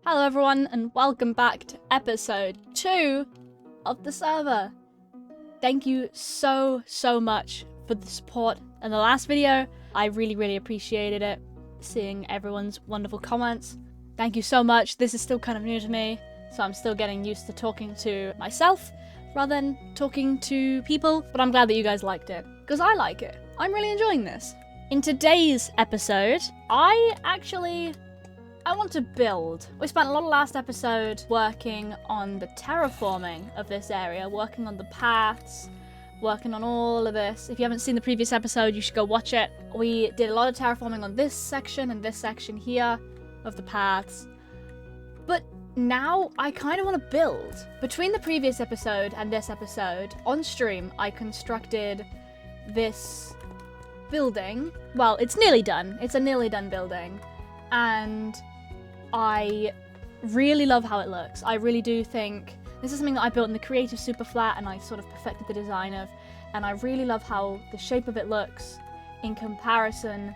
Hello everyone and welcome back to episode 2 of the server. Thank you so much for the support in the last video. I really appreciated it, seeing everyone's wonderful comments. Thank you so much. This is still kind of new to me, so I'm still getting used to talking to myself rather than talking to people, but I'm glad that you guys liked it, because I like it. I'm really enjoying this. In today's episode, I want to build. We spent a lot of last episode working on the terraforming of this area, working on the paths, working on all of this. If you haven't seen the previous episode, you should go watch it. We did a lot of terraforming on this section and this section here of the paths. But now I kind of want to build. Between the previous episode and this episode, on stream, I constructed this building. Well, it's nearly done. It's a nearly done building. And I really love how it looks. I really do think this is something that I built in the creative super flat and I sort of perfected the design of, and I really love how the shape of it looks in comparison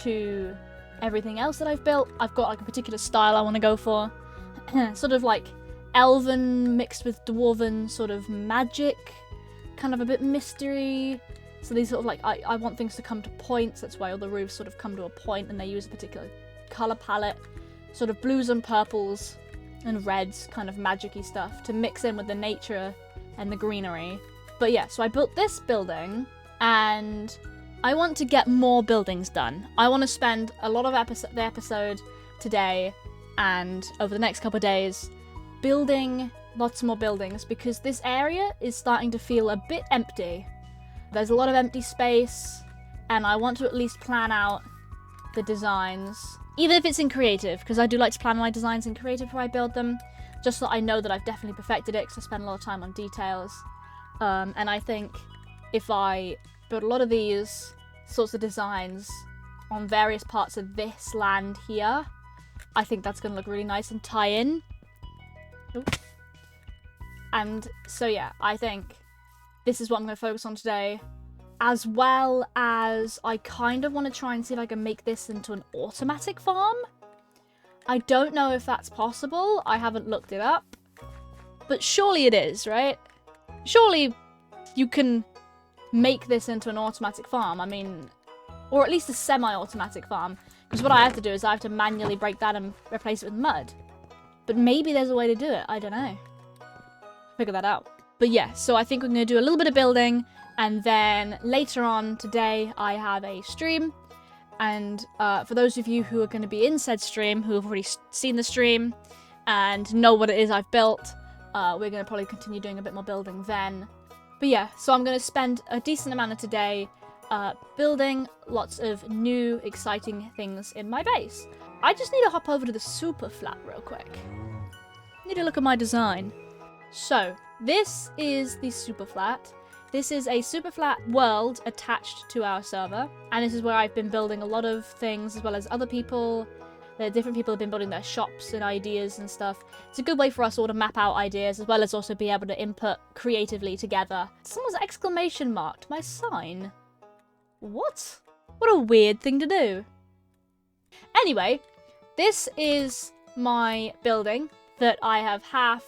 to everything else that I've built. I've got like a particular style I want to go for, sort of like elven mixed with dwarven, sort of magic, kind of a bit mystery. So these sort of like, I want things to come to points. That's why all the roofs sort of come to a point and they use a particular color palette, sort of blues and purples and reds, kind of magic-y stuff to mix in with the nature and the greenery. But yeah, so I built this building and I want to get more buildings done. I want to spend a lot of the episode today and over the next couple of days building lots more buildings, because this area is starting to feel a bit empty. There's a lot of empty space and I want to at least plan out the designs, even if it's in creative, because I do like to plan my designs in creative before I build them, just so that I know that I've definitely perfected it, because I spend a lot of time on details. And I think if I build a lot of these sorts of designs on various parts of this land here, I think that's going to look really nice and tie in. Oops. And so yeah, I think this is what I'm going to focus on today. As well as I kind of want to try and see if I can make this into an automatic farm. I don't know if that's possible. I haven't looked it up. But surely it is, right? Surely you can make this into an automatic farm. I mean, or at least a semi-automatic farm. Because what I have to do is I have to manually break that and replace it with mud. But maybe there's a way to do it. I don't know. Figure that out. But yeah, so I think we're going to do a little bit of building. And then later on today, I have a stream. And for those of you who are going to be in said stream, who have already seen the stream and know what it is I've built, we're going to probably continue doing a bit more building then. But yeah, so I'm going to spend a decent amount of today building lots of new, exciting things in my base. I just need to hop over to the super flat real quick. Need to look at my design. So, this is the super flat. This is a super flat world attached to our server, and this is where I've been building a lot of things, as well as other people. Different people have been building their shops and ideas and stuff. It's a good way for us all to map out ideas, as well as also be able to input creatively together. Someone's exclamation marked my sign. What? What a weird thing to do. Anyway, this is my building that I have half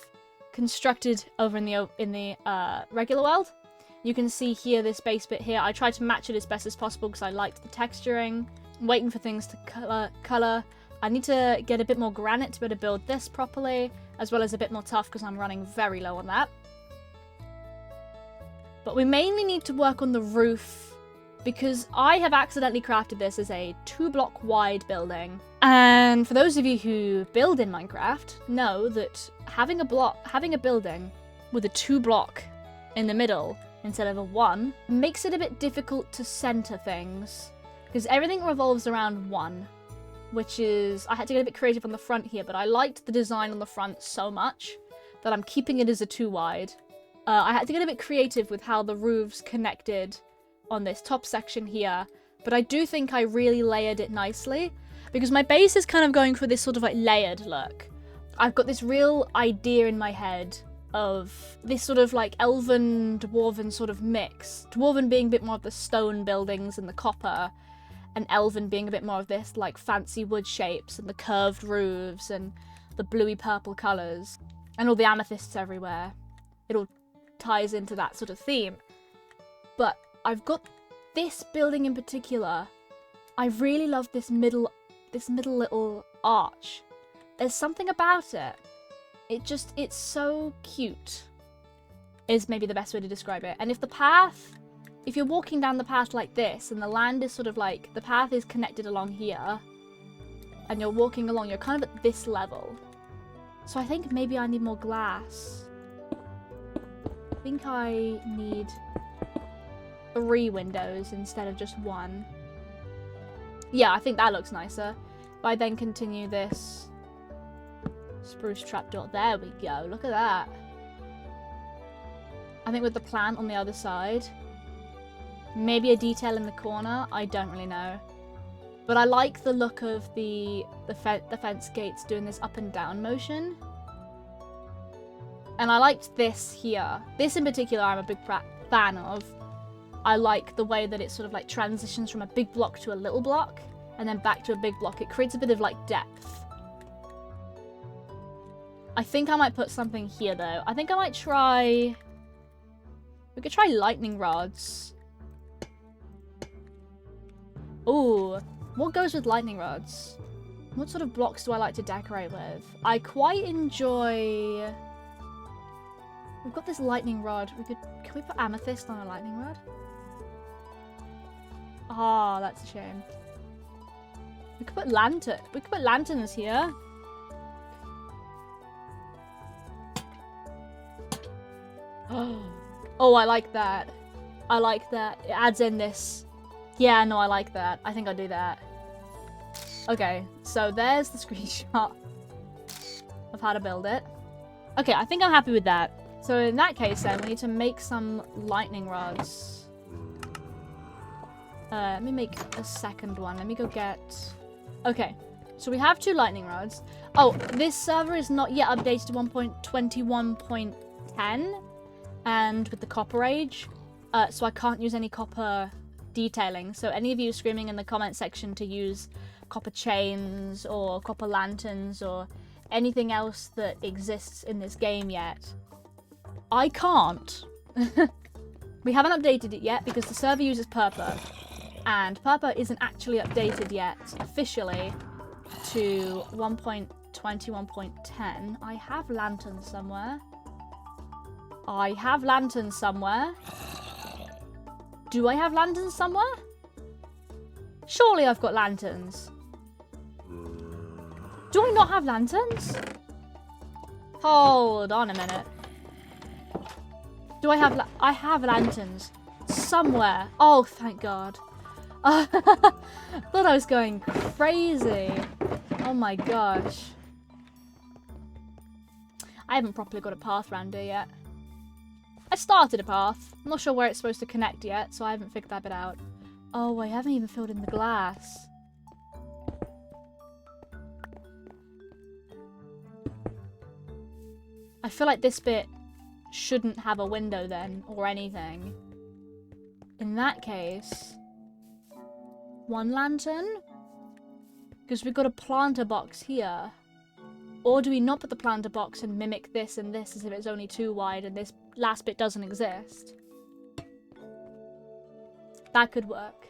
constructed over in the regular world. You can see here, this base bit here, I tried to match it as best as possible because I liked the texturing. I'm waiting for things to colour. I need to get a bit more granite to be able to build this properly, as well as a bit more tuff because I'm running very low on that. But we mainly need to work on the roof because I have accidentally crafted this as a 2-block wide building. And for those of you who build in Minecraft, know that having a building with a 2-block in the middle instead of a 1 makes it a bit difficult to center things, because everything revolves around 1, which is, I had to get a bit creative on the front here, but I liked the design on the front so much that I'm keeping it as a 2 wide. I had to get a bit creative with how the roofs connected on this top section here, but I do think I really layered it nicely, because my base is kind of going for this sort of like layered look. I've got this real idea in my head of this sort of like elven, dwarven sort of mix. Dwarven being a bit more of the stone buildings and the copper, and elven being a bit more of this like fancy wood shapes and the curved roofs and the bluey purple colours and all the amethysts everywhere. It all ties into that sort of theme. But I've got this building in particular. I really love this middle little arch. There's something about it. It's so cute, is maybe the best way to describe it. And if you're walking down the path like this, and the land is sort of like, the path is connected along here, and you're walking along, you're kind of at this level. So I think maybe I need more glass. I think I need 3 windows instead of just 1. Yeah, I think that looks nicer. If I then continue this spruce trapdoor, there we go, look at that. I think with the plant on the other side, maybe a detail in the corner, I don't really know. But I like the look of the fence gates doing this up and down motion. And I liked this here. This in particular I'm a big fan of. I like the way that it sort of like transitions from a big block to a little block, and then back to a big block. It creates a bit of like depth. I think I might put something here though. I think I might try... We could try lightning rods. Ooh, what goes with lightning rods? What sort of blocks do I like to decorate with? I quite enjoy... We've got this lightning rod. Can we put amethyst on a lightning rod? Ah, oh, that's a shame. We could put lanterns here. Oh, I like that. I like that. It adds in this. Yeah, no, I like that. I think I'll do that. Okay, so there's the screenshot of how to build it. Okay, I think I'm happy with that. So in that case then, we need to make some lightning rods. Let me make a second one. Let me go get... Okay, so we have 2 lightning rods. Oh, this server is not yet updated to 1.21.10. And with the copper age, so I can't use any copper detailing. So any of you screaming in the comment section to use copper chains or copper lanterns or anything else that exists in this game yet, I can't. We haven't updated it yet because the server uses Purple, and Purple isn't actually updated yet officially to 1.21.10. I have lanterns somewhere. Do I have lanterns somewhere? Surely I've got lanterns. Do I not have lanterns? Hold on a minute. Do I have I have lanterns somewhere. Oh, thank God. Thought I was going crazy. Oh my gosh. I haven't properly got a path around here yet. I started a path. I'm not sure where it's supposed to connect yet, so I haven't figured that bit out. Oh, I haven't even filled in the glass. I feel like this bit shouldn't have a window then, or anything. In that case, 1 lantern? Because we've got a planter box here. Or do we not put the planter box and mimic this and this as if it's only 2 wide and this last bit doesn't exist? That could work.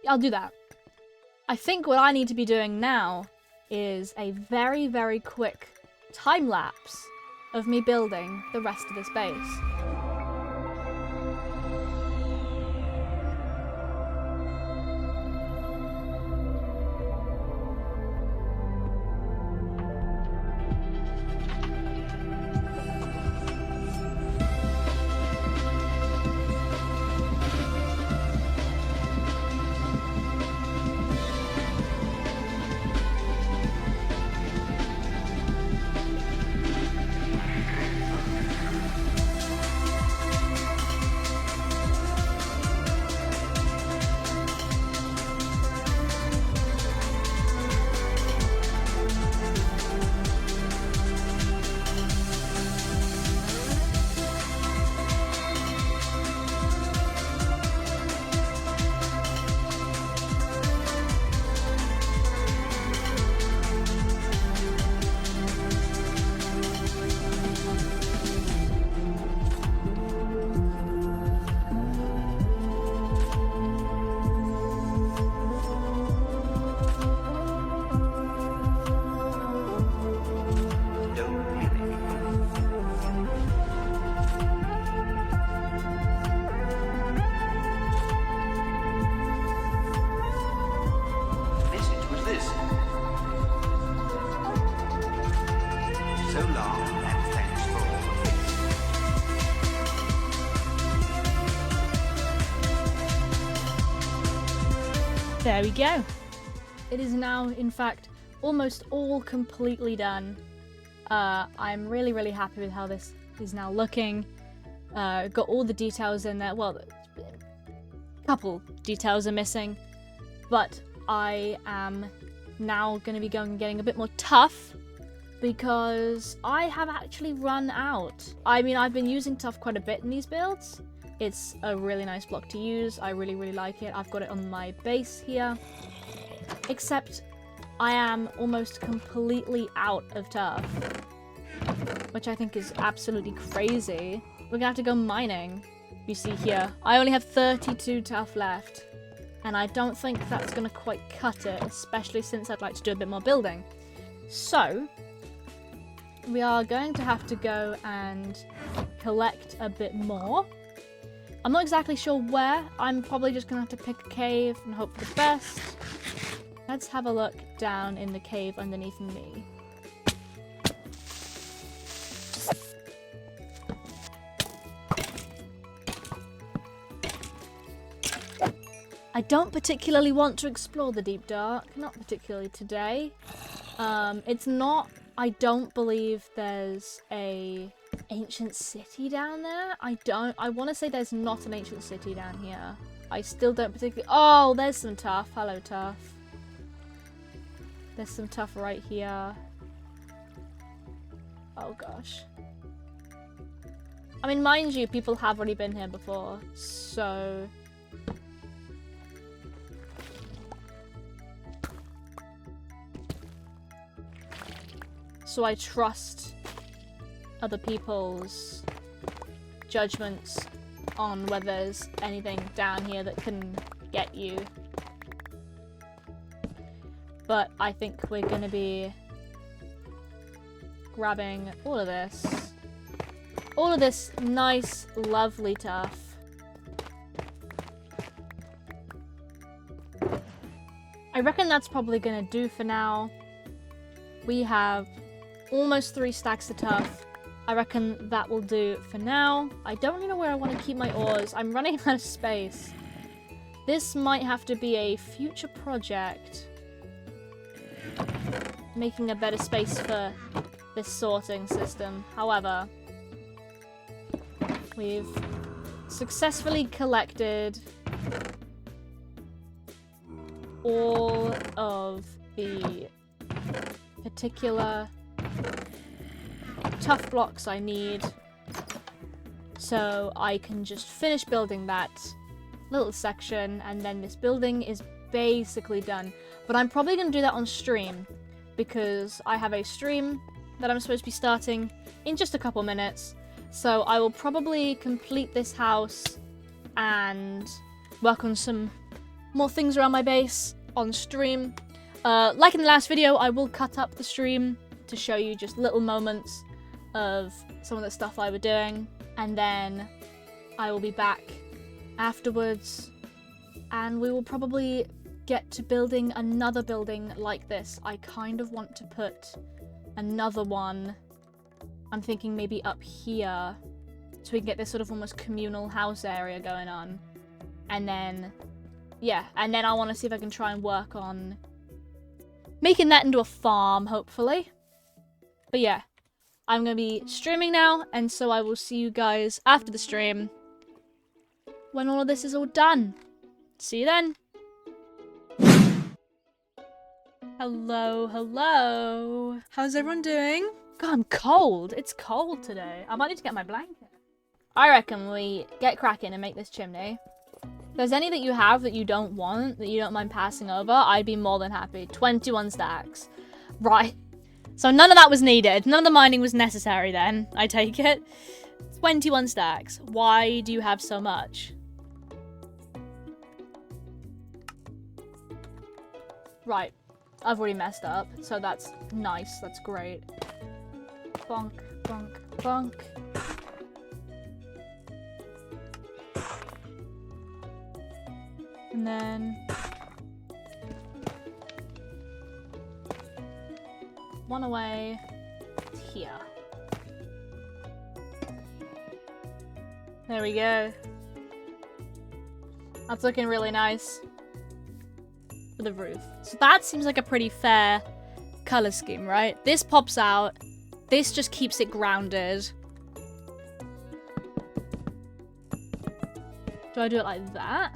I'll do that. I think what I need to be doing now is a very, very quick time lapse of me building the rest of this base. is. So long, and thanks for all the bits. There we go. It is now, in fact, almost all completely done. I'm really, really happy with how this is now looking. Got all the details in there. Well, a couple details are missing, but I am now going to be going and getting a bit more tough because I have actually run out. I mean, I've been using tough quite a bit in these builds. It's a really nice block to use. I really, really like it. I've got it on my base here, except I am almost completely out of tough, which I think is absolutely crazy. We're gonna have to go mining. You see here, I only have 32 tough left, and I don't think that's gonna quite cut it, especially since I'd like to do a bit more building. So, we are going to have to go and collect a bit more. I'm not exactly sure where. I'm probably just gonna have to pick a cave and hope for the best. Let's have a look down in the cave underneath me. I don't particularly want to explore the deep dark, not particularly today. It's not, I don't believe there's a ancient city down there. I want to say there's not an ancient city down here. I still don't particularly, oh, there's some tough. Hello, tough. There's some tough right here. Oh gosh. I mean, mind you, people have already been here before, so... So I trust other people's judgments on whether there's anything down here that can get you. But I think we're gonna be grabbing all of this. All of this nice, lovely tough. I reckon that's probably gonna do for now. We have almost 3 stacks of tough. I reckon that will do for now. I don't really know where I want to keep my ores. I'm running out of space. This might have to be a future project. Making a better space for this sorting system. However, we've successfully collected all of the particular tough blocks I need, so I can just finish building that little section, and then this building is basically done. But I'm probably going to do that on stream, because I have a stream that I'm supposed to be starting in just a couple minutes. So I will probably complete this house and work on some more things around my base on stream. Like in the last video, I will cut up the stream to show you just little moments of some of the stuff I was doing, and then I will be back afterwards and we will probably get to building another building like this. I kind of want to put another one, I'm thinking maybe up here, so we can get this sort of almost communal house area going on. And then, yeah, and then I want to see if I can try and work on making that into a farm, hopefully. But yeah, I'm going to be streaming now, and so I will see you guys after the stream when all of this is all done. See you then. Hello, hello. How's everyone doing? God, I'm cold. It's cold today. I might need to get my blanket. I reckon we get cracking and make this chimney. If there's any that you have that you don't want, that you don't mind passing over, I'd be more than happy. 21 stacks. Right. So none of that was needed. None of the mining was necessary then, I take it. 21 stacks. Why do you have so much? Right. I've already messed up, so that's nice. That's great. Bonk, bonk, bonk. And then one away here. There we go. That's looking really nice for the roof. So that seems like a pretty fair color scheme, right? This pops out. This just keeps it grounded. Do I do it like that?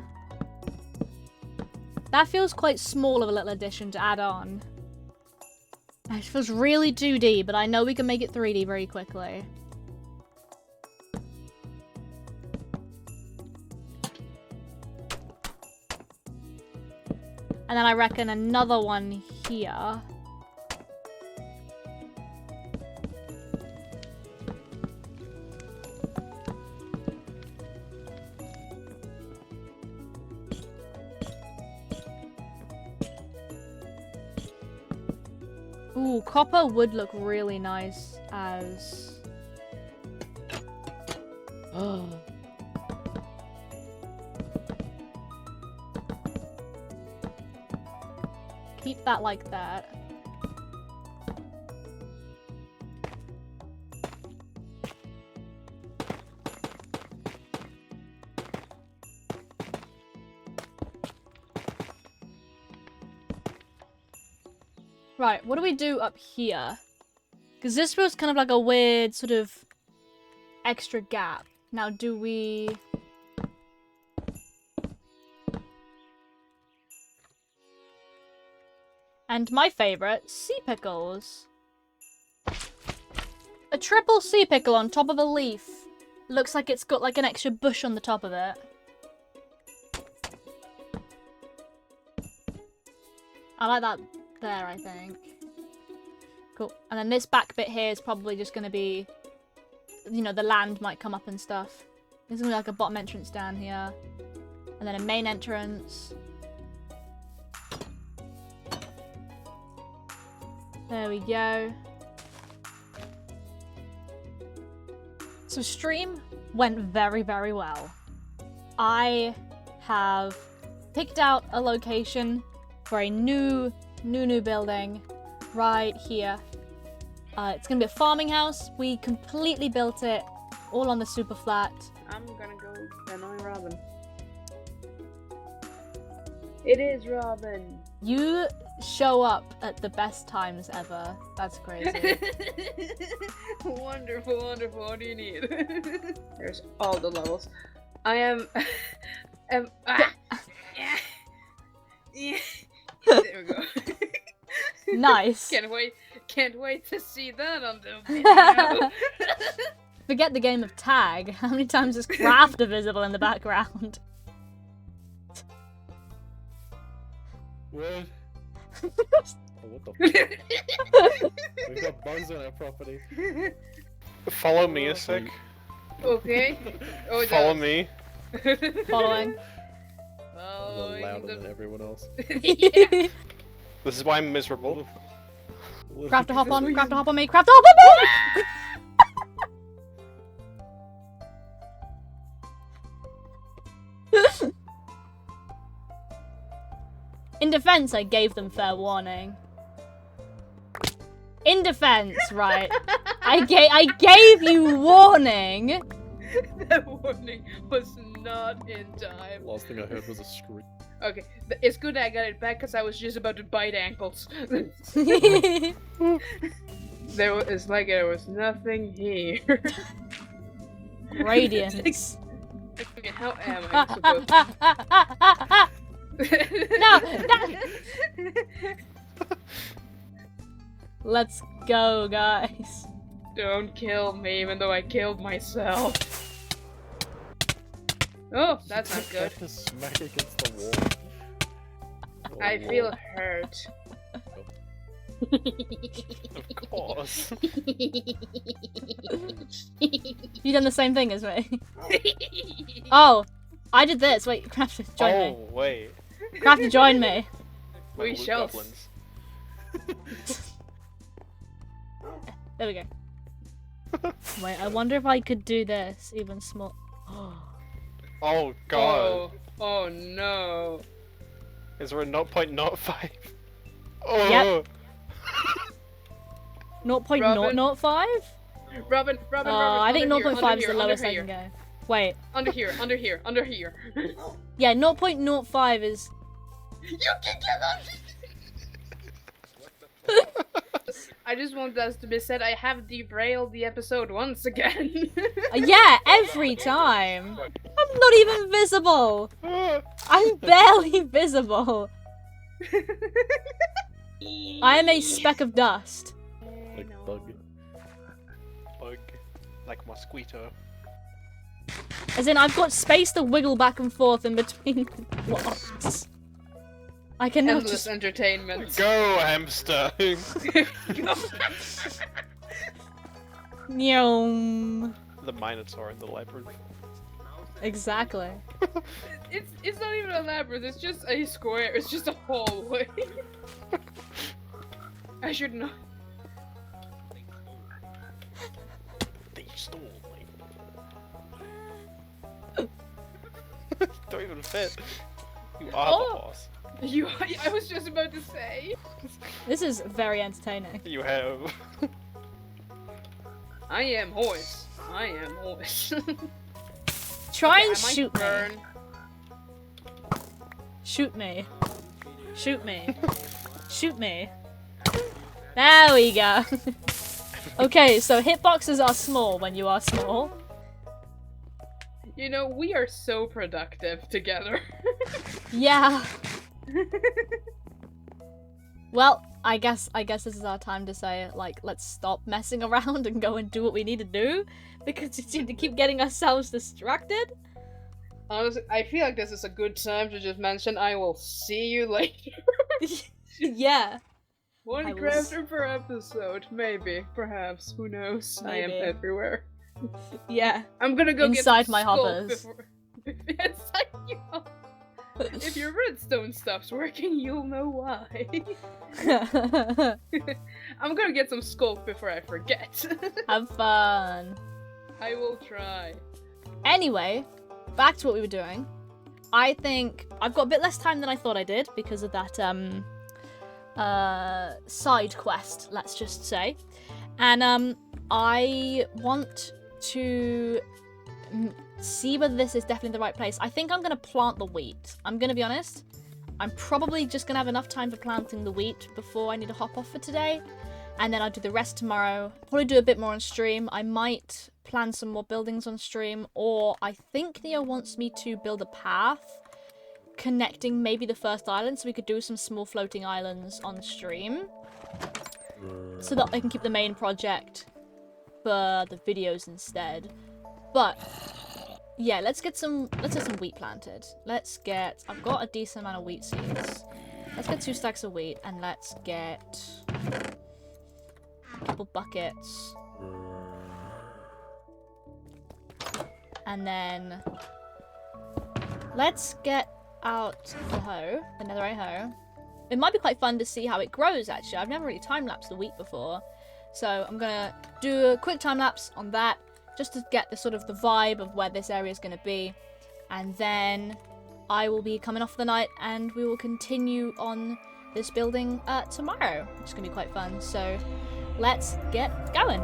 That feels quite small of a little addition to add on. It feels really 2D, but I know we can make it 3D very quickly. And then I reckon another one here. Ooh, copper would look really nice as... Oh. Keep that like that. Right, what do we do up here? Because this was kind of like a weird sort of extra gap. Now do we... And my favorite, sea pickles. A triple sea pickle on top of a leaf. Looks like it's got like an extra bush on the top of it. I like that there, I think. Cool. And then this back bit here is probably just going to be, you know, the land might come up and stuff. There's going to be like a bottom entrance down here. And then a main entrance. There we go. So stream went very, very well. I have picked out a location for a new building right here. It's gonna be a farming house. We completely built it all on the super flat. I'm gonna go annoy Robin. It is Robin. You show up at the best times ever. That's crazy. Wonderful, wonderful. What do you need? There's all the levels. I am. Yeah. There we go. Nice. Can't wait to see that on the video. Forget the game of tag. How many times is Crafter visible in the background? What? Oh, what the fuck? We've got bugs on our property. Follow me a sec. Okay. Oh, Follow me. Following. A little louder than everyone else. Yeah. This is why I'm miserable. Crafter hop on me, Crafter hop on me! In defense, I gave them fair warning. In defense, right? I gave you warning. That warning was not in time. Last thing I heard was a scream. Okay, it's good I got it back because I was just about to bite ankles. It's like there was nothing here. Radiance. Okay, how am I supposed No! Let's go, guys. Don't kill me, even though I killed myself. Oh, that's not good. To smack against the wall. Oh, I feel hurt. Of course. You done the same thing as me. Oh, I did this. Wait, Crafter, join me. Oh, wait. Crafter, join me. We Loot shall. goblins. There we go. Wait, I wonder if I could do this even small. Oh god. Oh no. Is there a 0.05? Oh. Yep. 0.005? Robin, I think under here, 0.5 is the under lowest I here. can go. Wait. Under here. Yeah, 0.05 is... You can get I just want us to be said I have derailed the episode once again. Yeah, every time. I'm not even visible. I'm barely visible. I am a speck of dust. Like bug. Bug. Like mosquito. As in, I've got space to wiggle back and forth in between blocks. I cannot Endless just... entertainment. Go, hamster! Nyom. The Minotaur in the labyrinth. Exactly. It's not even a labyrinth, it's just a square, it's just a hallway. I should not. They stole me. Don't even fit. You are the boss. I was just about to say. This is very entertaining. You have. I am horse. Try Okay, and I might shoot burn. me. Shoot me. Shoot me. Shoot me. There we go. Okay, so hitboxes are small when you are small. You know, we are so productive together. Yeah. Well, I guess this is our time to say, like, let's stop messing around and go and do what we need to do, because we seem to keep getting ourselves distracted. Honestly, I feel like this is a good time to just mention I will see you later. Yeah. One I will crafter per episode, maybe, perhaps, who knows? I am Maybe. everywhere. Yeah. I'm gonna go Inside get some my sculpt hoppers. before- Inside your hoppers. If your redstone stops working, you'll know why. I'm gonna get some sculpt before I forget. Have fun. I will try. Anyway, back to what we were doing. I think I've got a bit less time than I thought I did because of that side quest, let's just say. And I want to see whether this is definitely the right place. I think I'm going to plant the wheat. I'm going to be honest. I'm probably just going to have enough time for planting the wheat before I need to hop off for today. And then I'll do the rest tomorrow. Probably do a bit more on stream. I might plan some more buildings on stream. Or I think Neo wants me to build a path connecting maybe the first island. So we could do some small floating islands on stream. So that I can keep the main project for the videos instead. But yeah, let's get some wheat planted. I've got a decent amount of wheat seeds. Let's get 2 stacks of wheat and let's get a couple buckets. And then let's get out the hoe, the netherite hoe. It might be quite fun to see how it grows actually. I've never really time-lapsed the wheat before. So I'm gonna do a quick time-lapse on that, just to get the sort of the vibe of where this area is going to be. And then I will be coming off for the night and we will continue on this building tomorrow, which is going to be quite fun. So let's get going.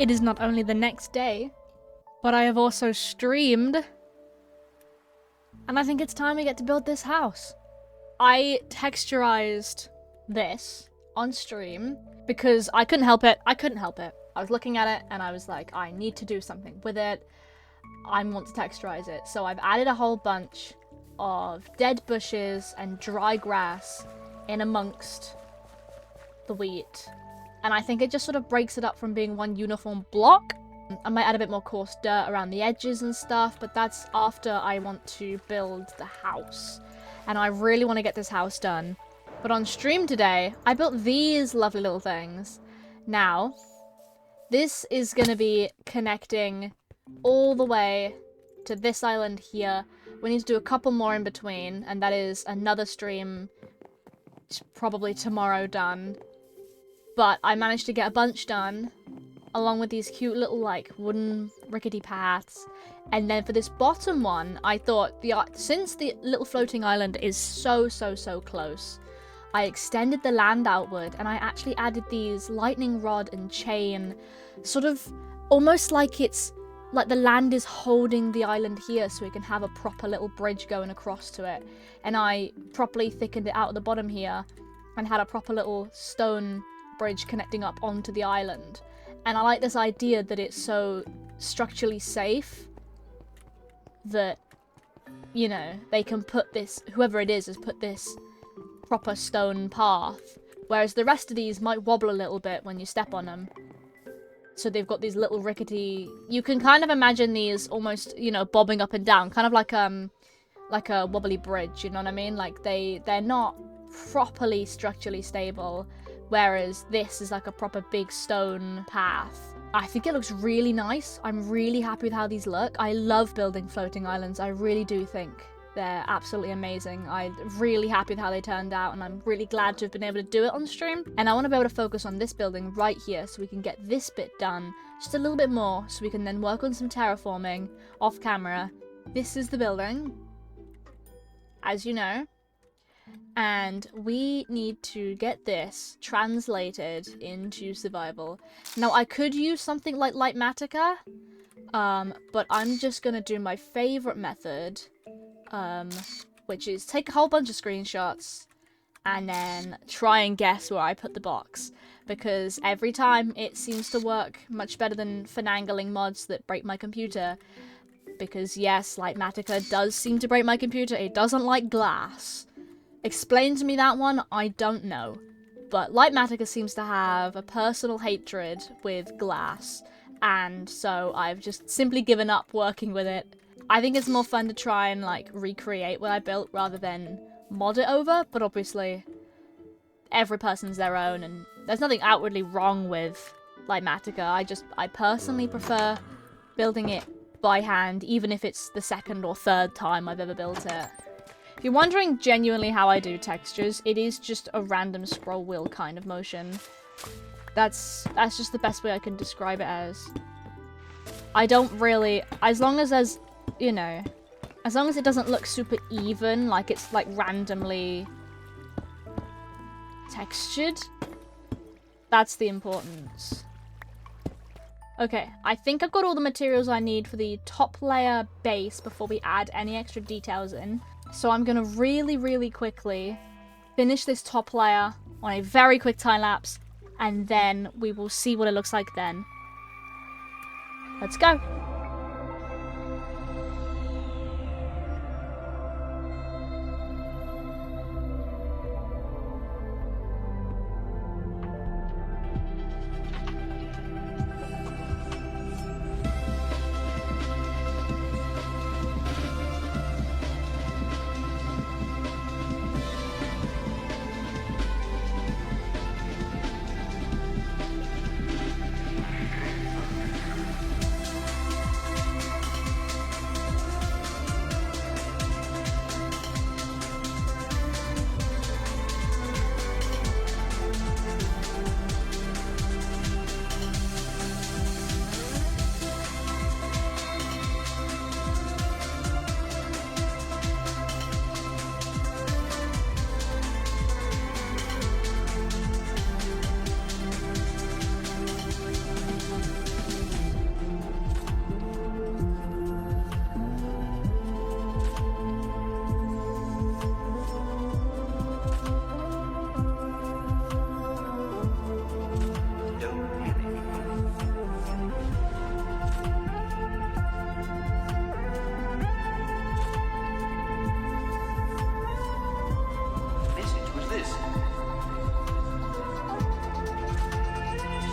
It is not only the next day, but I have also streamed. And I think it's time we get to build this house. I texturized this on stream because I couldn't help it. I was looking at it and I was like, I need to do something with it. I want to texturize it. So I've added a whole bunch of dead bushes and dry grass in amongst the wheat. And I think it just sort of breaks it up from being one uniform block. I might add a bit more coarse dirt around the edges and stuff, but that's after I want to build the house. And I really want to get this house done. But on stream today, I built these lovely little things. Now, this is going to be connecting all the way to this island here. We need to do a couple more in between, and that is another stream, probably tomorrow done. But I managed to get a bunch done, along with these cute little, like, wooden rickety paths. And then for this bottom one, I thought, since the little floating island is so close, I extended the land outward, and I actually added these lightning rod and chain, sort of almost like it's like the land is holding the island here so we can have a proper little bridge going across to it. And I properly thickened it out at the bottom here and had a proper little stone bridge connecting up onto the island. And I like this idea that it's so structurally safe that, you know, they can put this, whoever it is has put this proper stone path, whereas the rest of these might wobble a little bit when you step on them. So they've got these little rickety, you can kind of imagine these almost, you know, bobbing up and down, kind of like a wobbly bridge, you know what I mean? Like they're not properly structurally stable, whereas this is like a proper big stone path. I think it looks really nice. I'm really happy with how these look. I love building floating islands. I really do think they're absolutely amazing. I'm really happy with how they turned out, and I'm really glad to have been able to do it on stream. And I want to be able to focus on this building right here so we can get this bit done just a little bit more so we can then work on some terraforming off camera. This is the building, as you know. And we need to get this translated into survival. Now, I could use something like Lightmatica, but I'm just going to do my favorite method, which is take a whole bunch of screenshots and then try and guess where I put the box. Because every time it seems to work much better than finagling mods that break my computer. Because yes, Lightmatica does seem to break my computer. It doesn't like glass. Explain to me that one, I don't know. But Lightmatica seems to have a personal hatred with glass, and so I've just simply given up working with it. I think it's more fun to try and like recreate what I built rather than mod it over, but obviously every person's their own, and there's nothing outwardly wrong with Lightmatica. I personally prefer building it by hand, even if it's the second or third time I've ever built it. If you're wondering genuinely how I do textures, it is just a random scroll wheel kind of motion. That's just the best way I can describe it as. I don't really, as long as there's, you know, as long as it doesn't look super even, like it's like randomly textured, that's the importance. Okay, I think I've got all the materials I need for the top layer base before we add any extra details in. So I'm going to really quickly finish this top layer on a very quick time lapse, and then we will see what it looks like then. Let's go!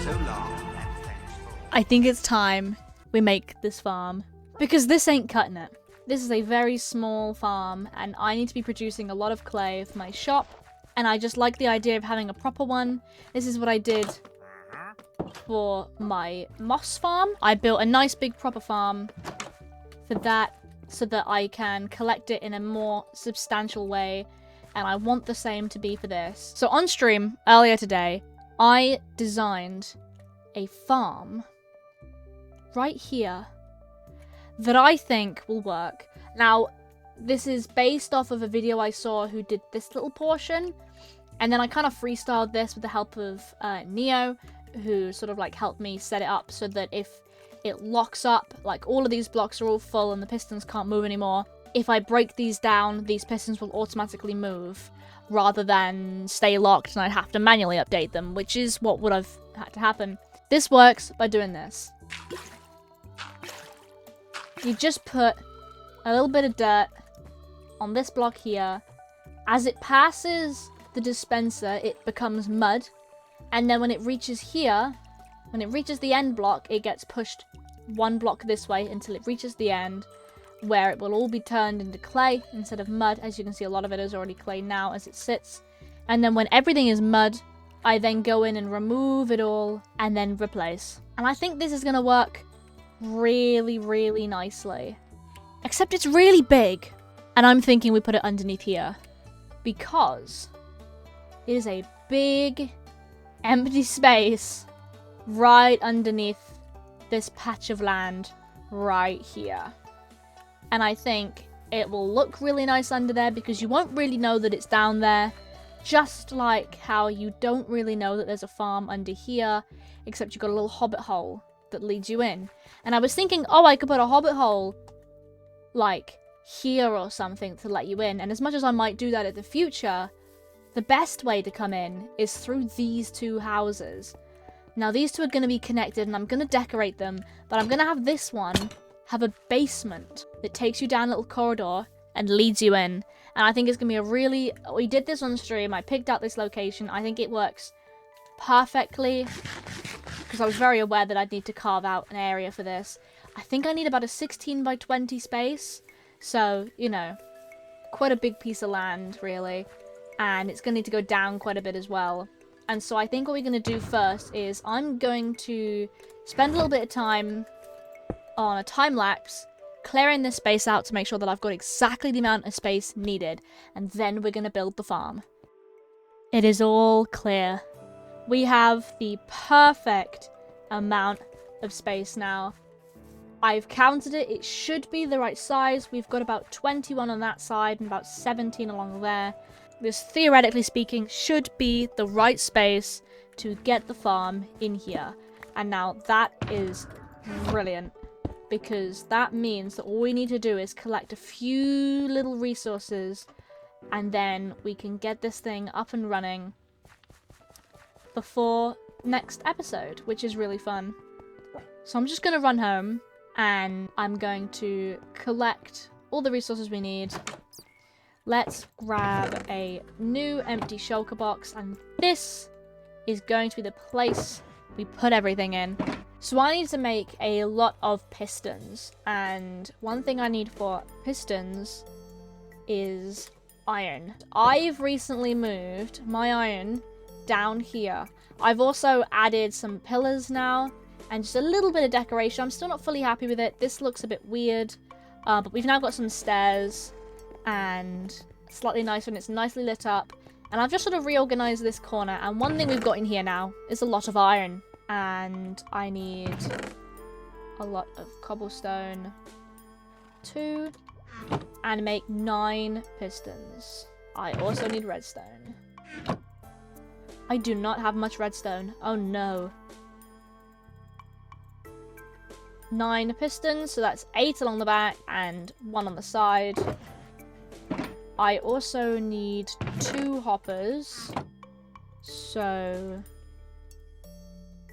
So long and thanks for all. I think it's time we make this farm. Because this ain't cutting it. This is a very small farm, and I need to be producing a lot of clay for my shop, and I just like the idea of having a proper one. This is what I did for my moss farm. I built a nice big proper farm for that, so that I can collect it in a more substantial way, and I want the same to be for this. So on stream, earlier today, I designed a farm right here that I think will work. Now, this is based off of a video I saw who did this little portion, and then I kind of freestyled this with the help of Neo, who sort of like helped me set it up so that if it locks up, like all of these blocks are all full and the pistons can't move anymore, if I break these down, these pistons will automatically move rather than stay locked and I'd have to manually update them, which is what would have had to happen. This works by doing this. You just put a little bit of dirt on this block here. As it passes the dispenser, it becomes mud. And then when it reaches here, when it reaches the end block, it gets pushed one block this way until it reaches the end, where it will all be turned into clay instead of mud. As you can see, a lot of it is already clay now as it sits. And then when everything is mud, I then go in and remove it all and then replace. And I think this is going to work really, really nicely. Except it's really big. And I'm thinking we put it underneath here, because it is a big empty space right underneath this patch of land right here. And I think it will look really nice under there because you won't really know that it's down there. Just like how you don't really know that there's a farm under here, except you've got a little hobbit hole that leads you in. And I was thinking, oh, I could put a hobbit hole like here or something to let you in. And as much as I might do that in the future, the best way to come in is through these two houses. Now these two are going to be connected and I'm going to decorate them, but I'm going to have this one have a basement that takes you down a little corridor and leads you in. And I think it's going to be a really... We did this on stream. I picked out this location. I think it works perfectly because I was very aware that I'd need to carve out an area for this. I think I need about a 16 by 20 space. So, you know, quite a big piece of land, really. And it's going to need to go down quite a bit as well. And so I think what we're going to do first is I'm going to spend a little bit of time on a time lapse, clearing this space out to make sure that I've got exactly the amount of space needed. And then we're going to build the farm. It is all clear. We have the perfect amount of space now. I've counted it. It should be the right size. We've got about 21 on that side and about 17 along there. This, theoretically speaking, should be the right space to get the farm in here. And now that is brilliant, because that means that all we need to do is collect a few little resources and then we can get this thing up and running before next episode, which is really fun. So I'm just going to run home and I'm going to collect all the resources we need. Let's grab a new empty shulker box, and this is going to be the place we put everything in. So I need to make a lot of pistons, and one thing I need for pistons is iron. I've recently moved my iron down here. I've also added some pillars now, and just a little bit of decoration. I'm still not fully happy with it. This looks a bit weird, but we've now got some stairs and slightly nicer, and it's nicely lit up. And I've just sort of reorganized this corner, and one thing we've got in here now is a lot of iron. And I need a lot of cobblestone to and make 9 pistons. I also need redstone. I do not have much redstone. Oh no. 9 pistons, so that's 8 along the back and 1 on the side. I also need 2 hoppers, so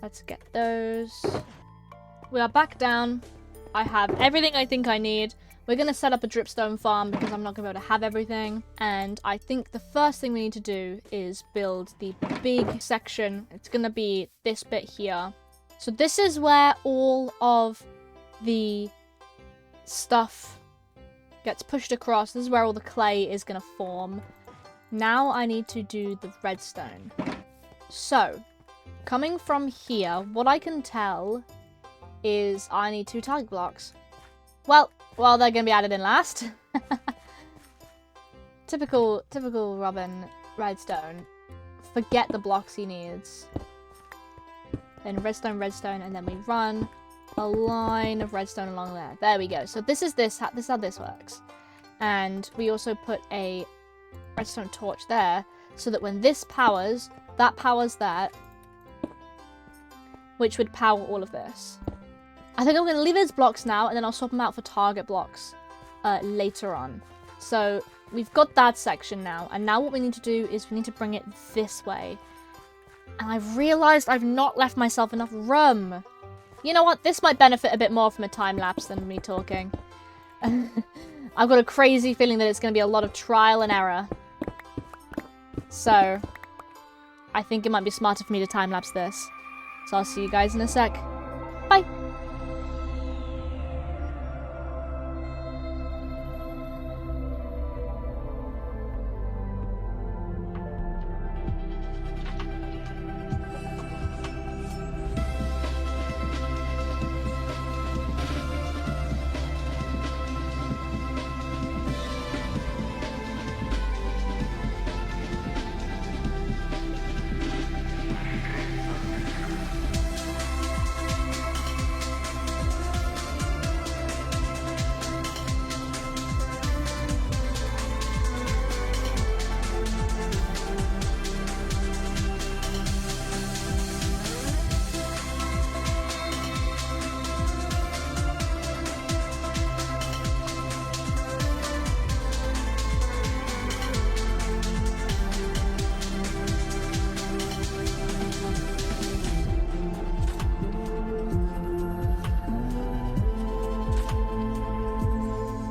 let's get those. We are back down. I have everything I think I need. We're going to set up a dripstone farm because I'm not going to be able to have everything. And I think the first thing we need to do is build the big section. It's going to be this bit here. So this is where all of the stuff gets pushed across. This is where all the clay is going to form. Now I need to do the redstone. So, coming from here, what I can tell is I need 2 target blocks. Well, they're going to be added in last. Typical Robin redstone. Forget the blocks he needs. Then redstone, and then we run a line of redstone along there. There we go. So this is how this works. And we also put a redstone torch there, so that when this powers, that powers that, which would power all of this. I think I'm going to leave it as blocks now, and then I'll swap them out for target blocks later on. So we've got that section now, and now what we need to do is we need to bring it this way. And I've realised I've not left myself enough room. You know what? This might benefit a bit more from a time lapse than me talking. I've got a crazy feeling that it's going to be a lot of trial and error. So, I think it might be smarter for me to time lapse this. So I'll see you guys in a sec. Bye!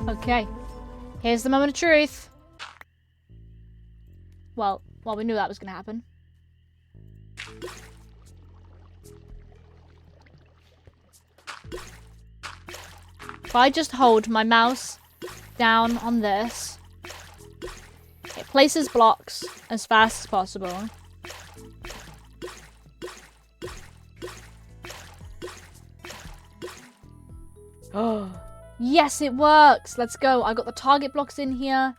Okay, here's the moment of truth. Well, we knew that was going to happen. If I just hold my mouse down on this, it places blocks as fast as possible. Oh. Yes, it works! Let's go. I got the target blocks in here.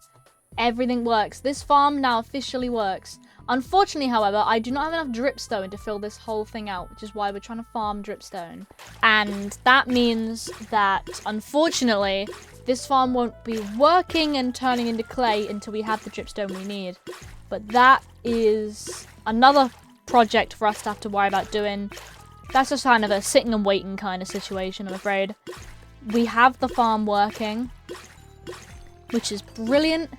Everything works. This farm now officially works. Unfortunately, however, I do not have enough dripstone to fill this whole thing out, which is why we're trying to farm dripstone. And that means that, unfortunately, this farm won't be working and turning into clay until we have the dripstone we need. But that is another project for us to have to worry about doing. That's just kind of a sitting and waiting kind of situation, I'm afraid. We have the farm working, which is brilliant.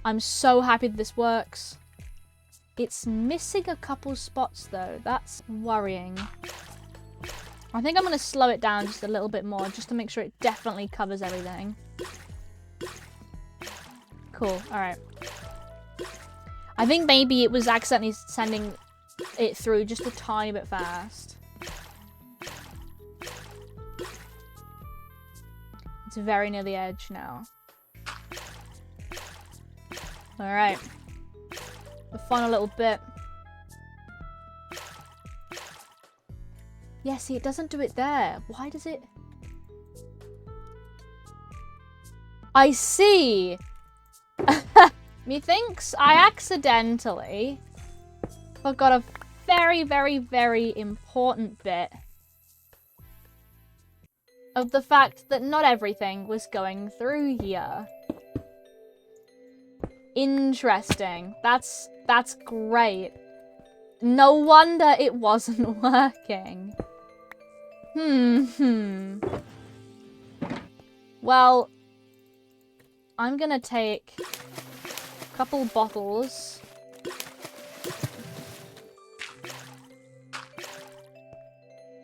I'm so happy that this works. It's missing a couple spots though. That's worrying. I think I'm going to slow it down just a little bit more, just to make sure it definitely covers everything. Cool, alright. I think maybe it was accidentally sending it through just a tiny bit fast. It's very near the edge now. Alright. The final little bit. Yeah, see, it doesn't do it there. Why does it? I see! Methinks I accidentally forgot a very, very, very important bit of the fact that not everything was going through here. Interesting. That's great. No wonder it wasn't working. Well, I'm gonna take a couple bottles.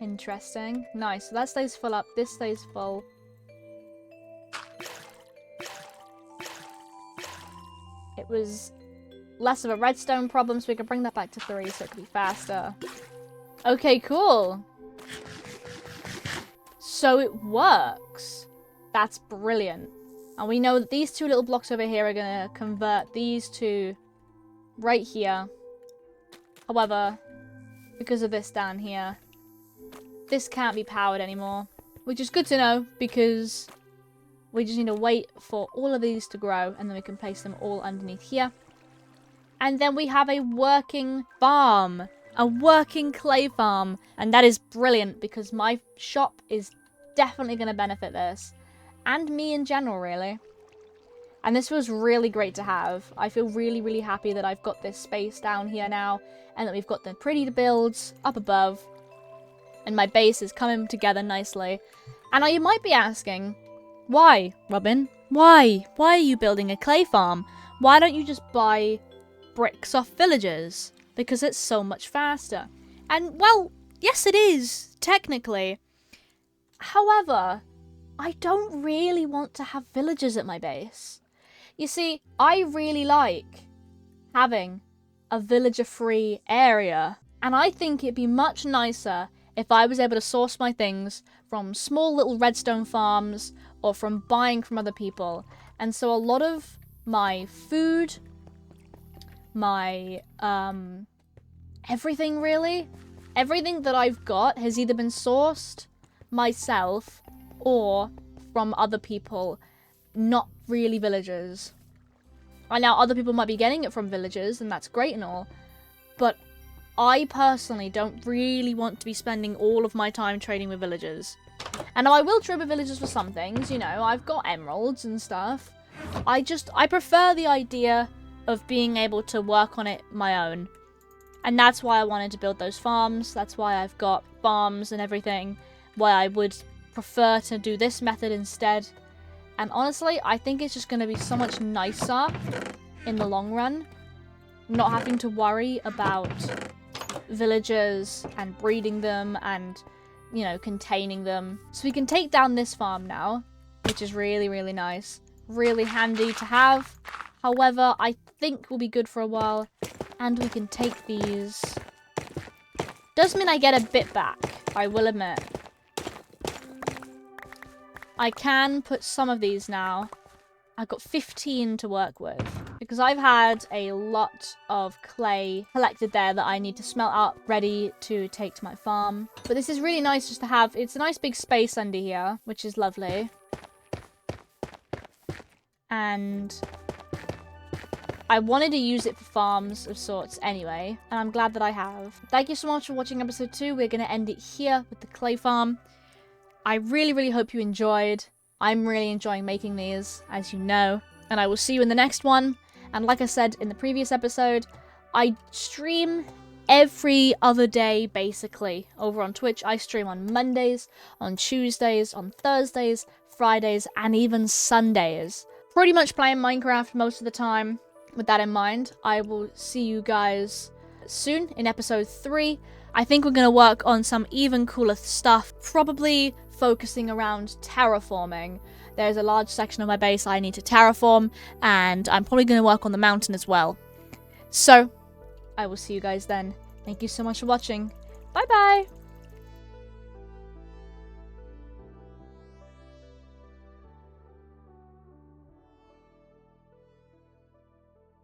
Interesting. Nice. So that stays full up. This stays full. it was less of a redstone problem, so we can bring that back to 3 so it can be faster. Okay, cool. So it works. That's brilliant. And we know that these 2 little blocks over here are going to convert these to right here. However, because of this down here, this can't be powered anymore. Which is good to know, because we just need to wait for all of these to grow, and then we can place them all underneath here. And then we have a working farm. A working clay farm. And that is brilliant, because my shop is definitely going to benefit this. And me in general, really. And this was really great to have. I feel really, really happy that I've got this space down here now, and that we've got the pretty builds up above. And my base is coming together nicely. And now you might be asking, why, Robin? Why? Why are you building a clay farm? Why don't you just buy bricks off villagers? Because it's so much faster. And, well, yes it is, technically. However, I don't really want to have villagers at my base. You see, I really like having a villager-free area. And I think it'd be much nicer if I was able to source my things from small little redstone farms or from buying from other people. And so a lot of my food, my, everything really, everything that I've got has either been sourced myself or from other people, not really villagers. I know other people might be getting it from villagers, and that's great and all, but I personally don't really want to be spending all of my time trading with villagers. And I will trade with villagers for some things, you know, I've got emeralds and stuff. I prefer the idea of being able to work on it my own. And that's why I wanted to build those farms, that's why I've got farms and everything, why I would prefer to do this method instead. And honestly, I think it's just going to be so much nicer in the long run, not having to worry about villagers and breeding them and, you know, containing them. So we can take down this farm now, which is really, really nice. Really handy to have. However, I think will be good for a while. And we can take these. Does mean I get a bit back, I will admit. I can put some of these now. I've got 15 to work with. Because I've had a lot of clay collected there that I need to smelt up, ready to take to my farm. But this is really nice just to have. It's a nice big space under here, which is lovely. And I wanted to use it for farms of sorts anyway, and I'm glad that I have. Thank you so much for watching episode 2. We're going to end it here with the clay farm. I really, really hope you enjoyed. I'm really enjoying making these, as you know. And I will see you in the next one. And like I said in the previous episode, I stream every other day, basically, over on Twitch. I stream on Mondays, on Tuesdays, on Thursdays, Fridays, and even Sundays. Pretty much playing Minecraft most of the time. With that in mind, I will see you guys soon in episode 3. I think we're going to work on some even cooler stuff, probably focusing around terraforming. There's a large section of my base I need to terraform, and I'm probably going to work on the mountain as well. So, I will see you guys then. Thank you so much for watching. Bye bye!